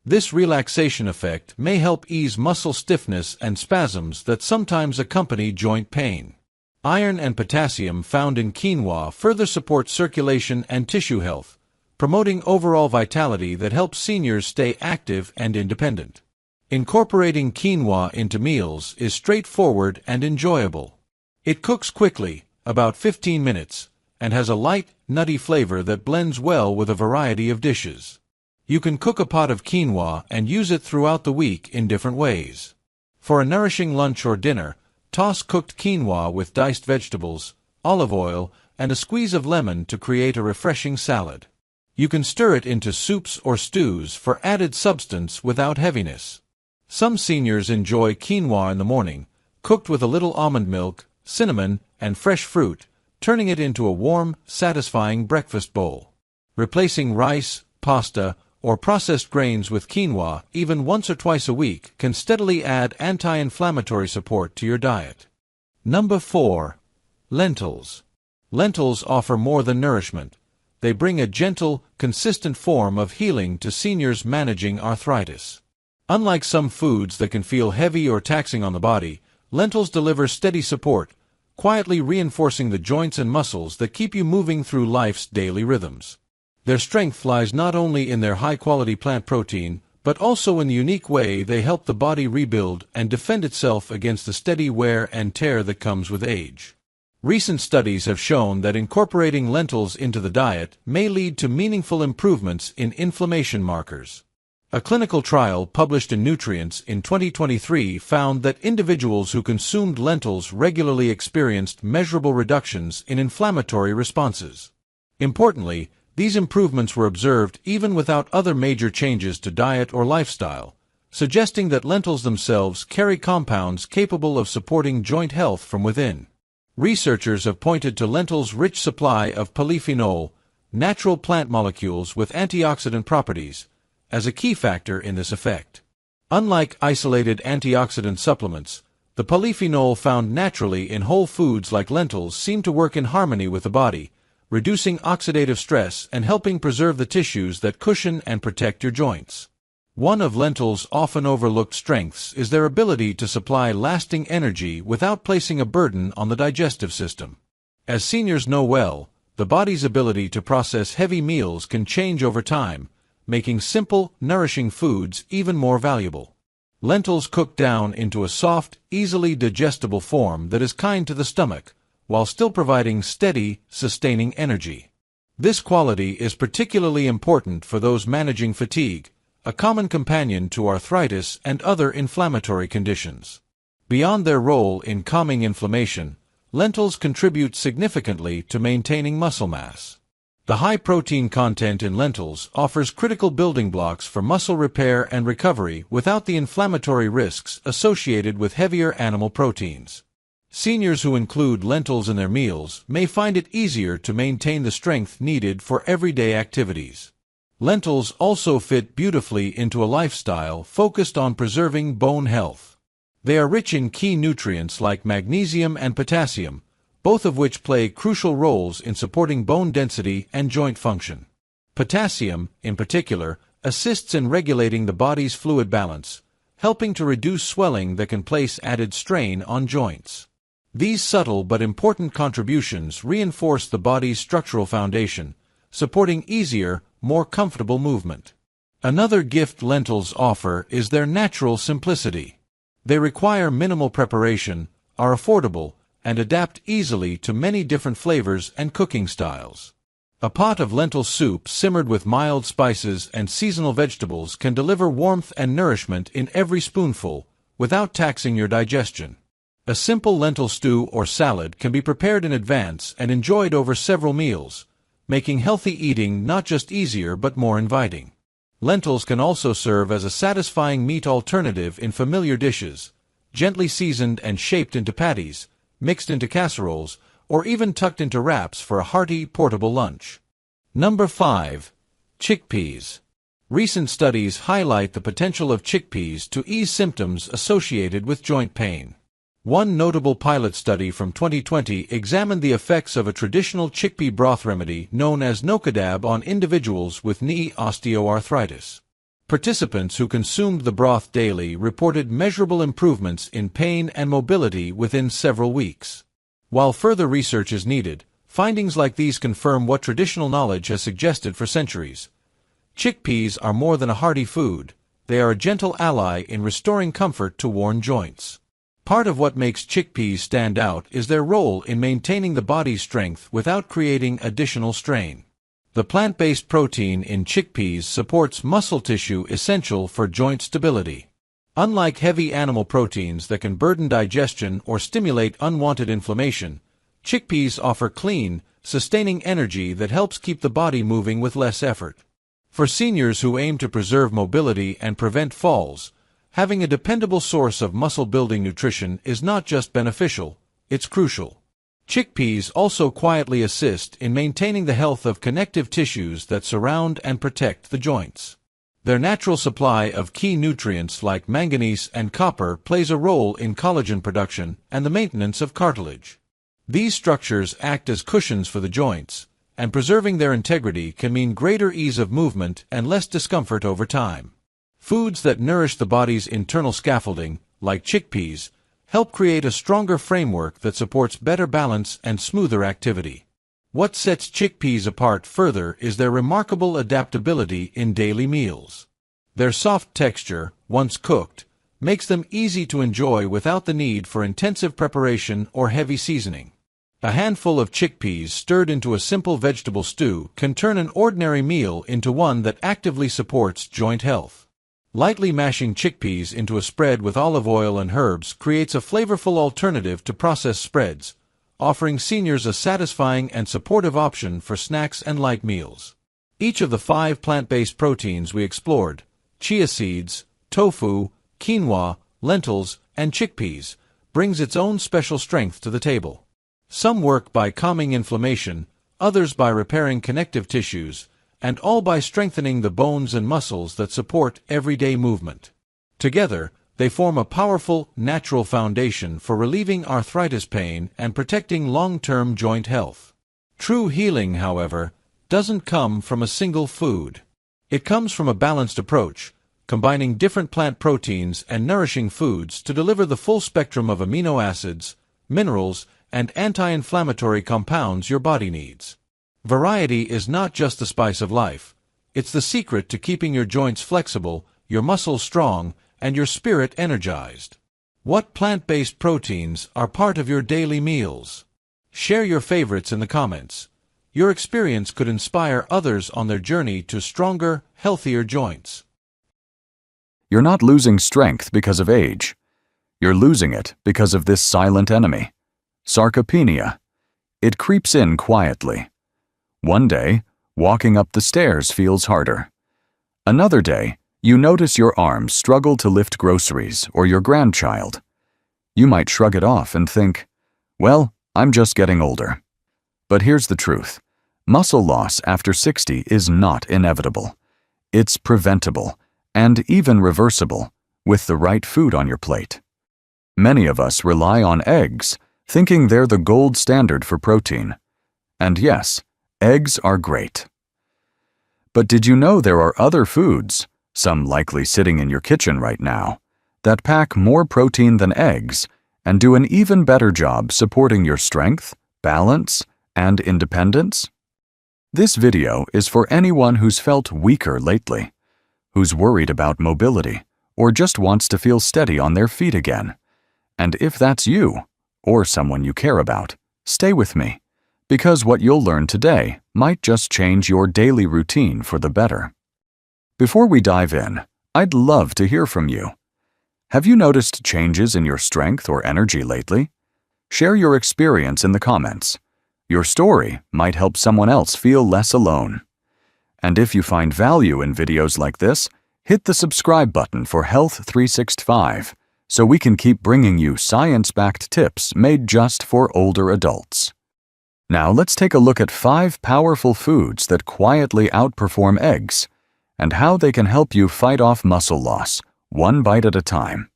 This relaxation effect may help ease muscle stiffness and spasms that sometimes accompany joint pain. Iron and potassium found in quinoa further support circulation and tissue health, promoting overall vitality that helps seniors stay active and independent. Incorporating quinoa into meals is straightforward and enjoyable. It cooks quickly, about 15 minutes, and has a light, nutty flavor that blends well with a variety of dishes. You can cook a pot of quinoa and use it throughout the week in different ways. For a nourishing lunch or dinner, toss cooked quinoa with diced vegetables, olive oil, and a squeeze of lemon to create a refreshing salad. You can stir it into soups or stews for added substance without heaviness. Some seniors enjoy quinoa in the morning, cooked with a little almond milk, cinnamon, and fresh fruit, turning it into a warm, satisfying breakfast bowl. Replacing rice, pasta, or processed grains with quinoa even once or twice a week can steadily add anti-inflammatory support to your diet. Number 4. Lentils. Lentils offer more than nourishment. They bring a gentle, consistent form of healing to seniors managing arthritis. Unlike some foods that can feel heavy or taxing on the body, lentils deliver steady support, quietly reinforcing the joints and muscles that keep you moving through life's daily rhythms. Their strength lies not only in their high-quality plant protein, but also in the unique way they help the body rebuild and defend itself against the steady wear and tear that comes with age. Recent studies have shown that incorporating lentils into the diet may lead to meaningful improvements in inflammation markers. A clinical trial published in Nutritious in 2023 found that individuals who consumed lentils regularly experienced measurable reductions in inflammatory responses. Importantly, these improvements were observed even without other major changes to diet or lifestyle, suggesting that lentils themselves carry compounds capable of supporting joint health from within. Researchers have pointed to lentils' rich supply of polyphenol, natural plant molecules with antioxidant properties, as a key factor in this effect. Unlike isolated antioxidant supplements, the polyphenol found naturally in whole foods like lentils seem to work in harmony with the body, reducing oxidative stress and helping preserve the tissues that cushion and protect your joints. One of lentils' often overlooked strengths is their ability to supply lasting energy without placing a burden on the digestive system. As seniors know well, the body's ability to process heavy meals can change over time, making simple, nourishing foods even more valuable. Lentils cook down into a soft, easily digestible form that is kind to the stomach, while still providing steady, sustaining energy. This quality is particularly important for those managing fatigue, a common companion to arthritis and other inflammatory conditions. Beyond their role in calming inflammation, lentils contribute significantly to maintaining muscle mass. The high protein content in lentils offers critical building blocks for muscle repair and recovery without the inflammatory risks associated with heavier animal proteins. Seniors who include lentils in their meals may find it easier to maintain the strength needed for everyday activities. Lentils also fit beautifully into a lifestyle focused on preserving bone health. They are rich in key nutrients like magnesium and potassium, both of which play crucial roles in supporting bone density and joint function. Potassium, in particular, assists in regulating the body's fluid balance, helping to reduce swelling that can place added strain on joints. These subtle but important contributions reinforce the body's structural foundation, supporting easier, more comfortable movement. Another gift lentils offer is their natural simplicity. They require minimal preparation, are affordable, and adapt easily to many different flavors and cooking styles. A pot of lentil soup simmered with mild spices and seasonal vegetables can deliver warmth and nourishment in every spoonful, without taxing your digestion. A simple lentil stew or salad can be prepared in advance and enjoyed over several meals, making healthy eating not just easier but more inviting. Lentils can also serve as a satisfying meat alternative in familiar dishes, gently seasoned and shaped into patties, mixed into casseroles, or even tucked into wraps for a hearty, portable lunch. Number 5. Chickpeas. Recent studies highlight the potential of chickpeas to ease symptoms associated with joint pain. One notable pilot study from 2020 examined the effects of a traditional chickpea broth remedy known as Nocadab on individuals with knee osteoarthritis. Participants who consumed the broth daily reported measurable improvements in pain and mobility within several weeks. While further research is needed, findings like these confirm what traditional knowledge has suggested for centuries. Chickpeas are more than a hearty food, they are a gentle ally in restoring comfort to worn joints. Part of what makes chickpeas stand out is their role in maintaining the body's strength without creating additional strain. The plant-based protein in chickpeas supports muscle tissue essential for joint stability. Unlike heavy animal proteins that can burden digestion or stimulate unwanted inflammation, chickpeas offer clean, sustaining energy that helps keep the body moving with less effort. For seniors who aim to preserve mobility and prevent falls, having a dependable source of muscle-building nutrition is not just beneficial, it's crucial. Chickpeas also quietly assist in maintaining the health of connective tissues that surround and protect the joints. Their natural supply of key nutrients like manganese and copper plays a role in collagen production and the maintenance of cartilage. These structures act as cushions for the joints, and preserving their integrity can mean greater ease of movement and less discomfort over time. Foods that nourish the body's internal scaffolding, like chickpeas, help create a stronger framework that supports better balance and smoother activity. What sets chickpeas apart further is their remarkable adaptability in daily meals. Their soft texture, once cooked, makes them easy to enjoy without the need for intensive preparation or heavy seasoning. A handful of chickpeas stirred into a simple vegetable stew can turn an ordinary meal into one that actively supports joint health. Lightly mashing chickpeas into a spread with olive oil and herbs creates a flavorful alternative to processed spreads, offering seniors a satisfying and supportive option for snacks and light meals. Each of the 5 plant-based proteins we explored, chia seeds, tofu, quinoa, lentils, and chickpeas, brings its own special strength to the table. Some work by calming inflammation, others by repairing connective tissues, and all by strengthening the bones and muscles that support everyday movement. Together, they form a powerful, natural foundation for relieving arthritis pain and protecting long-term joint health. True healing, however, doesn't come from a single food. It comes from a balanced approach, combining different plant proteins and nourishing foods to deliver the full spectrum of amino acids, minerals, and anti-inflammatory compounds your body needs. Variety is not just the spice of life. It's the secret to keeping your joints flexible, your muscles strong, and your spirit energized. What plant-based proteins are part of your daily meals? Share your favorites in the comments. Your experience could inspire others on their journey to stronger, healthier joints. You're not losing strength because of age. You're losing it because of this silent enemy, sarcopenia. It creeps in quietly. One day, walking up the stairs feels harder. Another day, you notice your arms struggle to lift groceries or your grandchild. You might shrug it off and think, well, I'm just getting older. But here's the truth. Muscle loss after 60 is not inevitable. It's preventable and even reversible with the right food on your plate. Many of us rely on eggs, thinking they're the gold standard for protein. And yes, eggs are great. But did you know there are other foods, some likely sitting in your kitchen right now, that pack more protein than eggs and do an even better job supporting your strength, balance, and independence? This video is for anyone who's felt weaker lately, who's worried about mobility, or just wants to feel steady on their feet again. And if that's you, or someone you care about, stay with me, because what you'll learn today might just change your daily routine for the better. Before we dive in, I'd love to hear from you. Have you noticed changes in your strength or energy lately? Share your experience in the comments. Your story might help someone else feel less alone. And if you find value in videos like this, hit the subscribe button for Health 365 so we can keep bringing you science-backed tips made just for older adults. Now let's take a look at 5 powerful foods that quietly outperform eggs and how they can help you fight off muscle loss, one bite at a time.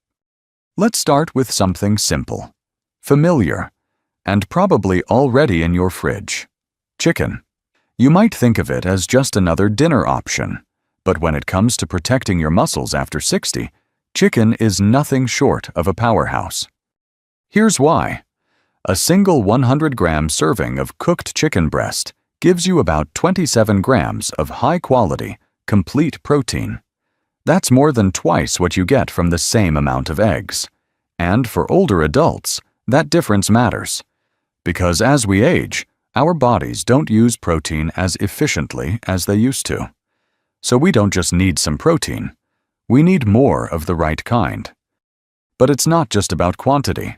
Let's start with something simple, familiar, and probably already in your fridge: chicken. You might think of it as just another dinner option, but when it comes to protecting your muscles after 60, chicken is nothing short of a powerhouse. Here's why. A single 100-gram serving of cooked chicken breast gives you about 27 grams of high-quality, complete protein. That's more than twice what you get from the same amount of eggs. And for older adults, that difference matters. Because as we age, our bodies don't use protein as efficiently as they used to. So we don't just need some protein. We need more of the right kind. But it's not just about quantity.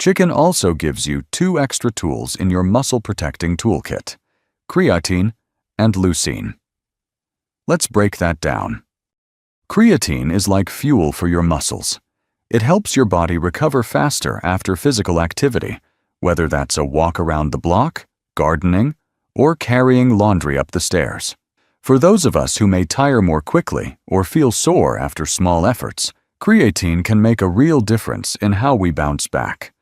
Chicken also gives you 2 extra tools in your muscle-protecting toolkit: creatine and leucine. Let's break that down. Creatine is like fuel for your muscles. It helps your body recover faster after physical activity, whether that's a walk around the block, gardening, or carrying laundry up the stairs. For those of us who may tire more quickly or feel sore after small efforts, creatine can make a real difference in how we bounce back.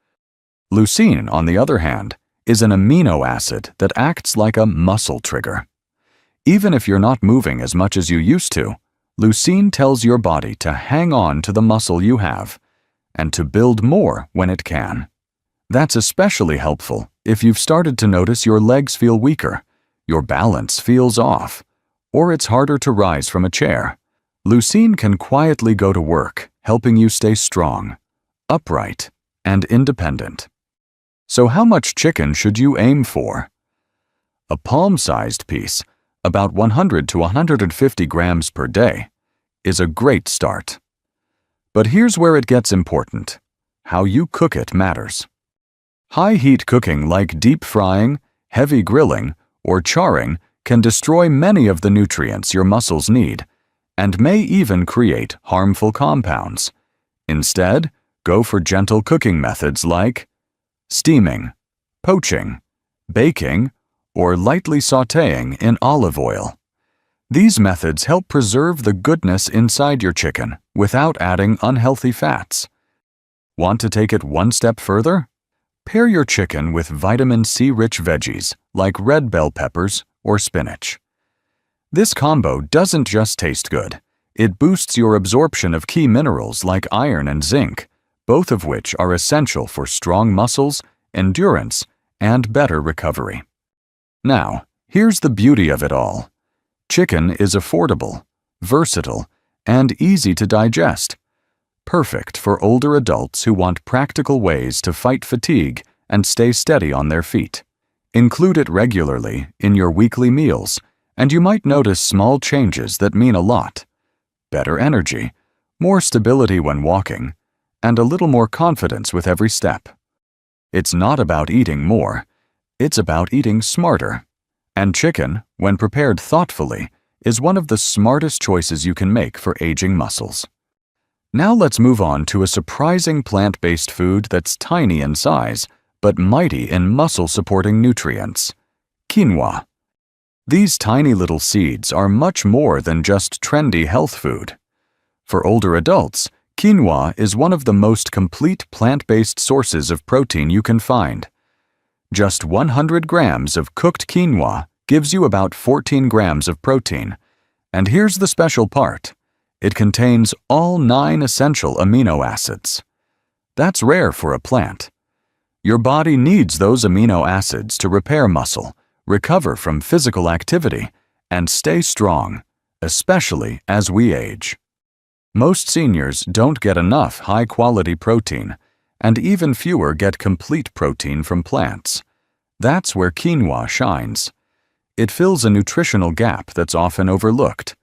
Leucine, on the other hand, is an amino acid that acts like a muscle trigger. Even if you're not moving as much as you used to, leucine tells your body to hang on to the muscle you have and to build more when it can. That's especially helpful if you've started to notice your legs feel weaker, your balance feels off, or it's harder to rise from a chair. Leucine can quietly go to work, helping you stay strong, upright, and independent. So how much chicken should you aim for? A palm-sized piece, about 100 to 150 grams per day, is a great start. But here's where it gets important. How you cook it matters. High-heat cooking like deep frying, heavy grilling, or charring can destroy many of the nutrients your muscles need and may even create harmful compounds. Instead, go for gentle cooking methods like steaming, poaching, baking, or lightly sautéing in olive oil. These methods help preserve the goodness inside your chicken without adding unhealthy fats. Want to take it one step further? Pair your chicken with vitamin C-rich veggies like red bell peppers or spinach. This combo doesn't just taste good, It boosts your absorption of key minerals like iron and zinc, both of which are essential for strong muscles, endurance, and better recovery. Now, here's the beauty of it all. Chicken is affordable, versatile, and easy to digest. Perfect for older adults who want practical ways to fight fatigue and stay steady on their feet. Include it regularly in your weekly meals, and you might notice small changes that mean a lot. Better energy, more stability when walking, and a little more confidence with every step. It's not about eating more, it's about eating smarter. And chicken, when prepared thoughtfully, is one of the smartest choices you can make for aging muscles. Now let's move on to a surprising plant-based food that's tiny in size, but mighty in muscle-supporting nutrients: quinoa. These tiny little seeds are much more than just trendy health food. For older adults, quinoa is one of the most complete plant-based sources of protein you can find. Just 100 grams of cooked quinoa gives you about 14 grams of protein. And here's the special part. It contains all 9 essential amino acids. That's rare for a plant. Your body needs those amino acids to repair muscle, recover from physical activity, and stay strong, especially as we age. Most seniors don't get enough high-quality protein, and even fewer get complete protein from plants. That's where quinoa shines. It fills a nutritional gap that's often overlooked,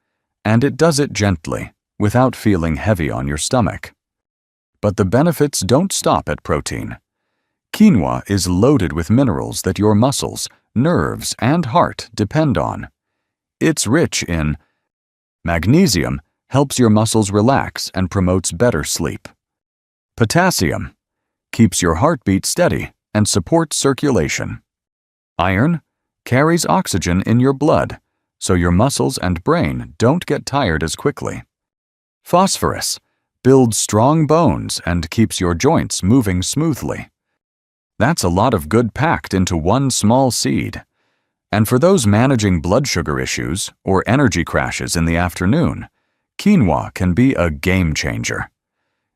and it does it gently, without feeling heavy on your stomach. But the benefits don't stop at protein. Quinoa is loaded with minerals that your muscles, nerves, and heart depend on. It's rich in magnesium, helps your muscles relax and promotes better sleep. Potassium keeps your heartbeat steady and supports circulation. Iron carries oxygen in your blood, so your muscles and brain don't get tired as quickly. Phosphorus builds strong bones and keeps your joints moving smoothly. That's a lot of good packed into one small seed. And for those managing blood sugar issues or energy crashes in the afternoon, quinoa can be a game changer.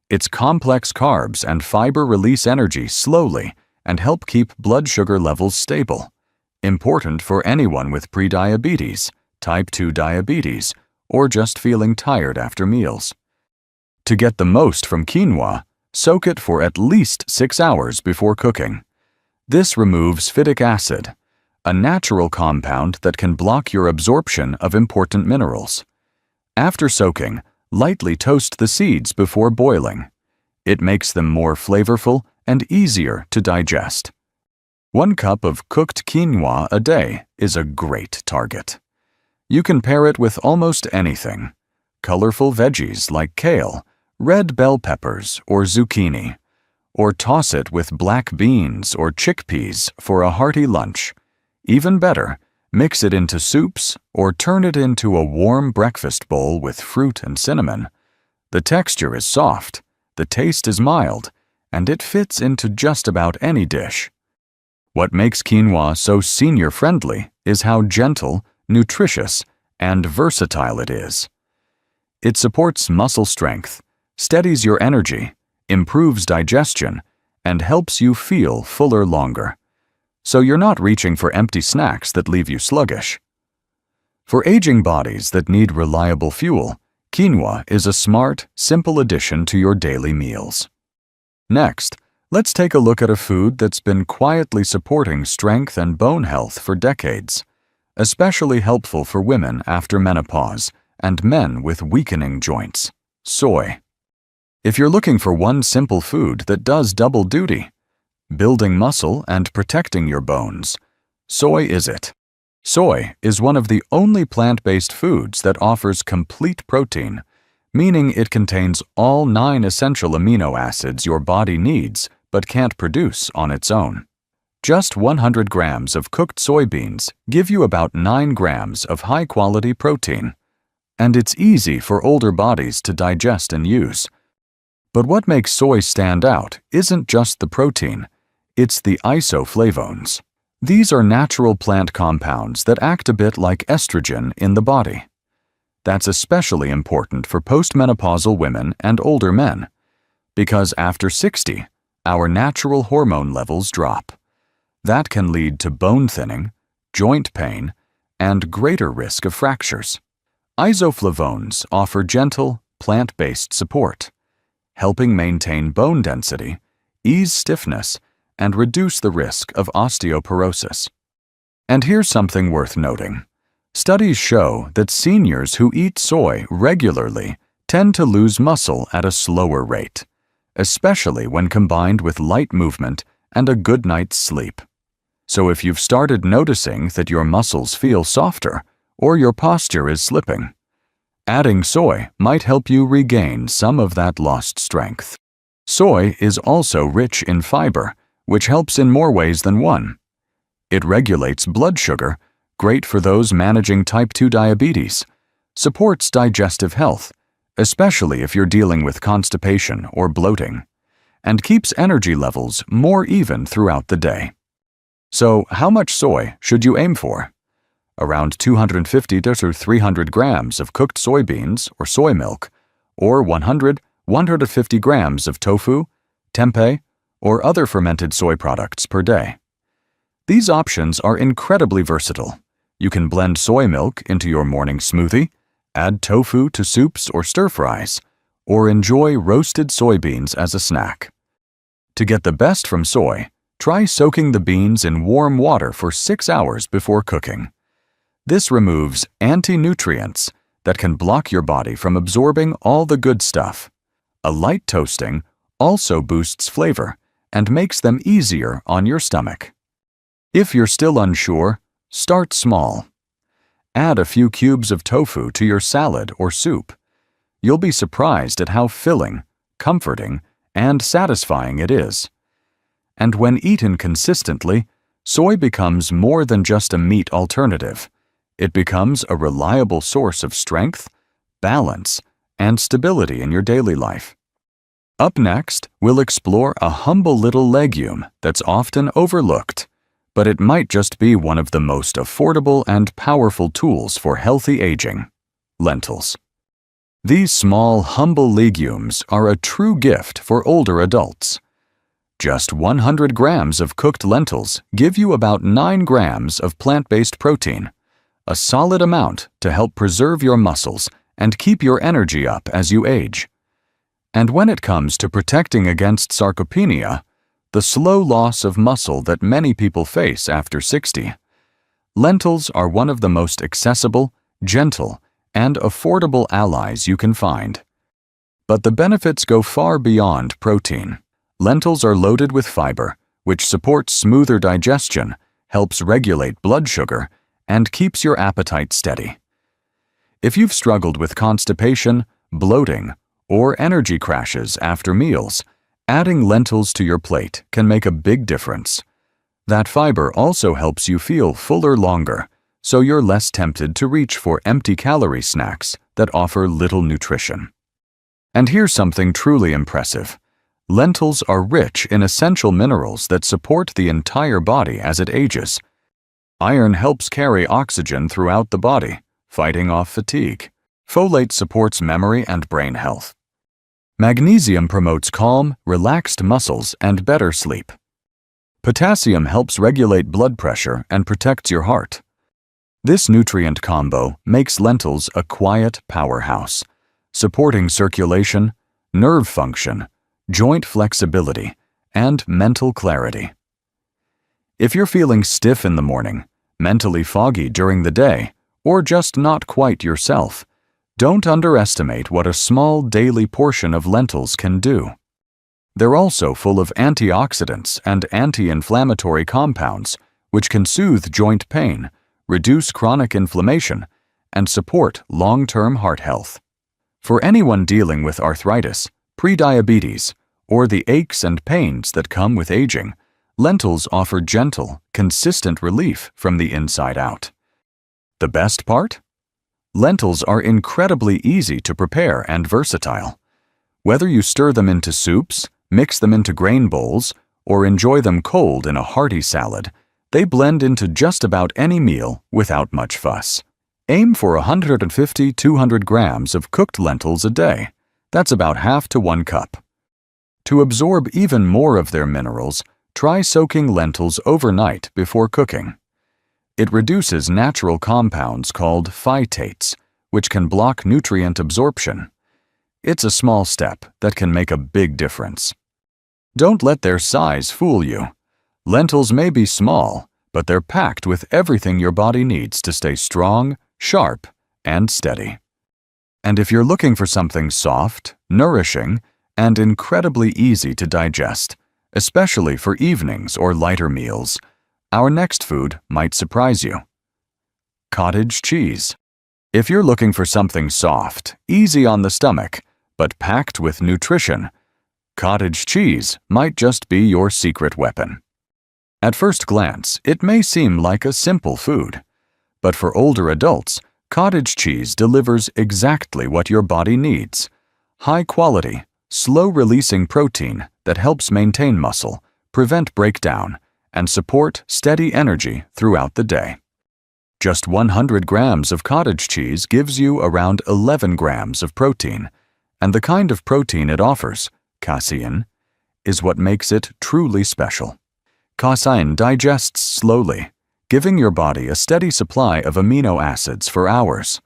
Its complex carbs and fiber release energy slowly and help keep blood sugar levels stable. Important for anyone with prediabetes, type 2 diabetes, or just feeling tired after meals. To get the most from quinoa, soak it for at least 6 hours before cooking. This removes phytic acid, a natural compound that can block your absorption of important minerals. After soaking, lightly toast the seeds before boiling. It makes them more flavorful and easier to digest. 1 cup of cooked quinoa a day is a great target. You can pair it with almost anything. Colorful veggies like kale, red bell peppers, or zucchini. Or toss it with black beans or chickpeas for a hearty lunch. Even better, mix it into soups or turn it into a warm breakfast bowl with fruit and cinnamon. The texture is soft, the taste is mild, and it fits into just about any dish. What makes quinoa so senior-friendly is how gentle, nutritious, and versatile it is. It supports muscle strength, steadies your energy, improves digestion, and helps you feel fuller longer. So you're not reaching for empty snacks that leave you sluggish. For aging bodies that need reliable fuel, quinoa is a smart, simple addition to your daily meals. Next, let's take a look at a food that's been quietly supporting strength and bone health for decades, especially helpful for women after menopause and men with weakening joints: soy. If you're looking for one simple food that does double duty, building muscle and protecting your bones, soy is it. Soy is one of the only plant-based foods that offers complete protein, meaning it contains all 9 essential amino acids your body needs but can't produce on its own. Just 100 grams of cooked soybeans give you about 9 grams of high-quality protein, and it's easy for older bodies to digest and use. But what makes soy stand out isn't just the protein, it's the isoflavones. These are natural plant compounds that act a bit like estrogen in the body. That's especially important for postmenopausal women and older men, because after 60, our natural hormone levels drop. That can lead to bone thinning, joint pain, and greater risk of fractures. Isoflavones offer gentle, plant-based support, helping maintain bone density, ease stiffness, and reduce the risk of osteoporosis. And here's something worth noting. Studies show that seniors who eat soy regularly tend to lose muscle at a slower rate, especially when combined with light movement and a good night's sleep. So if you've started noticing that your muscles feel softer or your posture is slipping, adding soy might help you regain some of that lost strength. Soy is also rich in fiber, which helps in more ways than one. It regulates blood sugar, great for those managing type 2 diabetes, supports digestive health, especially if you're dealing with constipation or bloating, and keeps energy levels more even throughout the day. So, how much soy should you aim for? Around 250 to 300 grams of cooked soybeans or soy milk, or 100-150 grams of tofu, tempeh, or other fermented soy products per day. These options are incredibly versatile. You can blend soy milk into your morning smoothie, add tofu to soups or stir-fries, or enjoy roasted soybeans as a snack. To get the best from soy, try soaking the beans in warm water for 6 hours before cooking. This removes anti-nutrients that can block your body from absorbing all the good stuff. A light toasting also boosts flavor and makes them easier on your stomach. If you're still unsure, start small. Add a few cubes of tofu to your salad or soup. You'll be surprised at how filling, comforting, and satisfying it is. And when eaten consistently, soy becomes more than just a meat alternative. It becomes a reliable source of strength, balance, and stability in your daily life. Up next, we'll explore a humble little legume that's often overlooked, but it might just be one of the most affordable and powerful tools for healthy aging: lentils. These small, humble legumes are a true gift for older adults. Just 100 grams of cooked lentils give you about 9 grams of plant-based protein, a solid amount to help preserve your muscles and keep your energy up as you age. And when it comes to protecting against sarcopenia, the slow loss of muscle that many people face after 60, lentils are one of the most accessible, gentle, and affordable allies you can find. But the benefits go far beyond protein. Lentils are loaded with fiber, which supports smoother digestion, helps regulate blood sugar, and keeps your appetite steady. If you've struggled with constipation, bloating, or energy crashes after meals, adding lentils to your plate can make a big difference. That fiber also helps you feel fuller longer, so you're less tempted to reach for empty-calorie snacks that offer little nutrition. And here's something truly impressive. Lentils are rich in essential minerals that support the entire body as it ages. Iron helps carry oxygen throughout the body, fighting off fatigue. Folate supports memory and brain health. Magnesium promotes calm, relaxed muscles and better sleep. Potassium helps regulate blood pressure and protects your heart. This nutrient combo makes lentils a quiet powerhouse, supporting circulation, nerve function, joint flexibility, and mental clarity. If you're feeling stiff in the morning, mentally foggy during the day, or just not quite yourself, don't underestimate what a small daily portion of lentils can do. They're also full of antioxidants and anti-inflammatory compounds, which can soothe joint pain, reduce chronic inflammation, and support long-term heart health. For anyone dealing with arthritis, prediabetes, or the aches and pains that come with aging, lentils offer gentle, consistent relief from the inside out. The best part? Lentils are incredibly easy to prepare and versatile. Whether you stir them into soups, mix them into grain bowls, or enjoy them cold in a hearty salad, they blend into just about any meal without much fuss. Aim for 150–200 grams of cooked lentils a day. That's about half to 1 cup. To absorb even more of their minerals, try soaking lentils overnight before cooking. It reduces natural compounds called phytates, which can block nutrient absorption. It's a small step that can make a big difference. Don't let their size fool you. Lentils may be small, but they're packed with everything your body needs to stay strong, sharp, and steady. And if you're looking for something soft, nourishing, and incredibly easy to digest, especially for evenings or lighter meals, our next food might surprise you. Cottage cheese. If you're looking for something soft, easy on the stomach, but packed with nutrition, cottage cheese might just be your secret weapon. At first glance, it may seem like a simple food, but for older adults, cottage cheese delivers exactly what your body needs: high-quality, slow-releasing protein that helps maintain muscle, prevent breakdown, and support steady energy throughout the day. Just 100 grams of cottage cheese gives you around 11 grams of protein, and the kind of protein it offers, casein, is what makes it truly special. Casein digests slowly, giving your body a steady supply of amino acids for hours.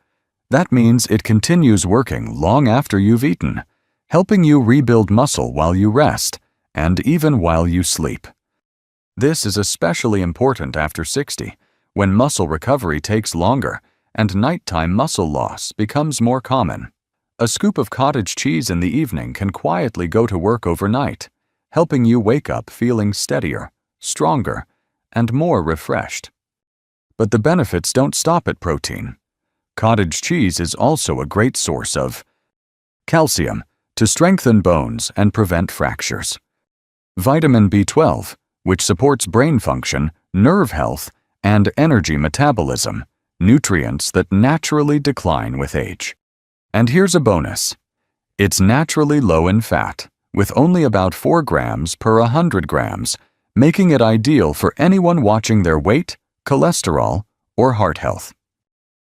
That means it continues working long after you've eaten, helping you rebuild muscle while you rest, and even while you sleep. This is especially important after 60, when muscle recovery takes longer and nighttime muscle loss becomes more common. A scoop of cottage cheese in the evening can quietly go to work overnight, helping you wake up feeling steadier, stronger, and more refreshed. But the benefits don't stop at protein. Cottage cheese is also a great source of calcium to strengthen bones and prevent fractures, vitamin B12, which supports brain function, nerve health, and energy metabolism, nutrients that naturally decline with age. And here's a bonus. It's naturally low in fat, with only about 4 grams per 100 grams, making it ideal for anyone watching their weight, cholesterol, or heart health.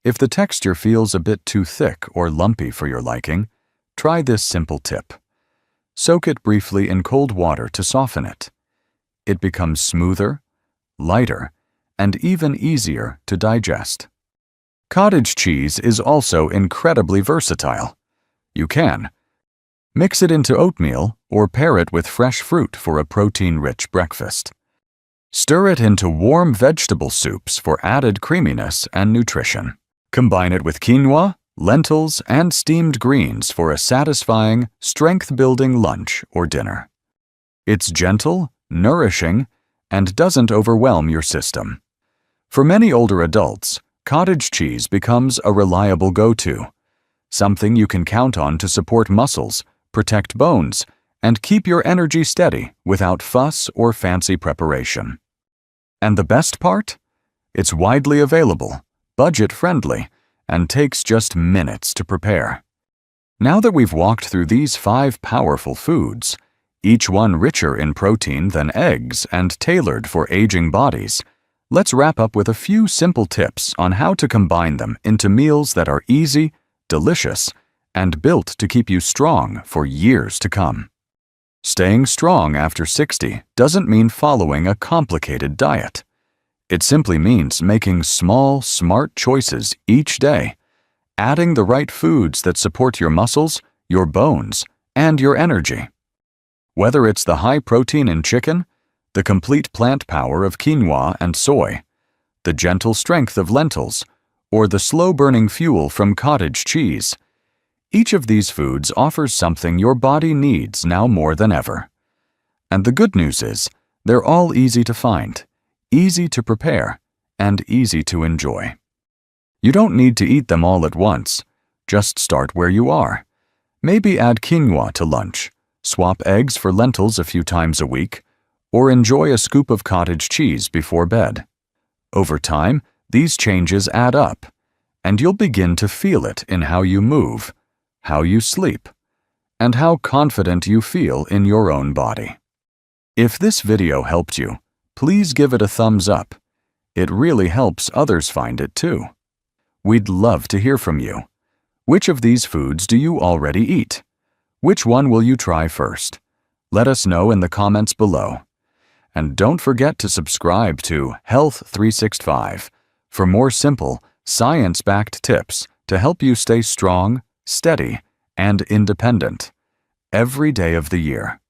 If the texture feels a bit too thick or lumpy for your liking, try this simple tip. Soak it briefly in cold water to soften it. It becomes smoother, lighter, and even easier to digest. Cottage cheese is also incredibly versatile. You can mix it into oatmeal or pair it with fresh fruit for a protein-rich breakfast. Stir it into warm vegetable soups for added creaminess and nutrition. Combine it with quinoa, lentils, and steamed greens for a satisfying, strength-building lunch or dinner. It's gentle, nourishing, and doesn't overwhelm your system. For many older adults, cottage cheese becomes a reliable go-to, something you can count on to support muscles, protect bones, and keep your energy steady without fuss or fancy preparation. And the best part? It's widely available, budget-friendly, and takes just minutes to prepare. Now that we've walked through these 5 powerful foods, each one richer in protein than eggs and tailored for aging bodies, let's wrap up with a few simple tips on how to combine them into meals that are easy, delicious, and built to keep you strong for years to come. Staying strong after 60 doesn't mean following a complicated diet. It simply means making small, smart choices each day, adding the right foods that support your muscles, your bones, and your energy. Whether it's the high protein in chicken, the complete plant power of quinoa and soy, the gentle strength of lentils, or the slow-burning fuel from cottage cheese, each of these foods offers something your body needs now more than ever. And the good news is, they're all easy to find, easy to prepare, and easy to enjoy. You don't need to eat them all at once. Just start where you are. Maybe add quinoa to lunch, swap eggs for lentils a few times a week, or enjoy a scoop of cottage cheese before bed. Over time, these changes add up, and you'll begin to feel it in how you move, how you sleep, and how confident you feel in your own body. If this video helped you, please give it a thumbs up. It really helps others find it too. We'd love to hear from you. Which of these foods do you already eat? Which one will you try first? Let us know in the comments below. And don't forget to subscribe to Health 365 for more simple, science-backed tips to help you stay strong, steady, and independent every day of the year.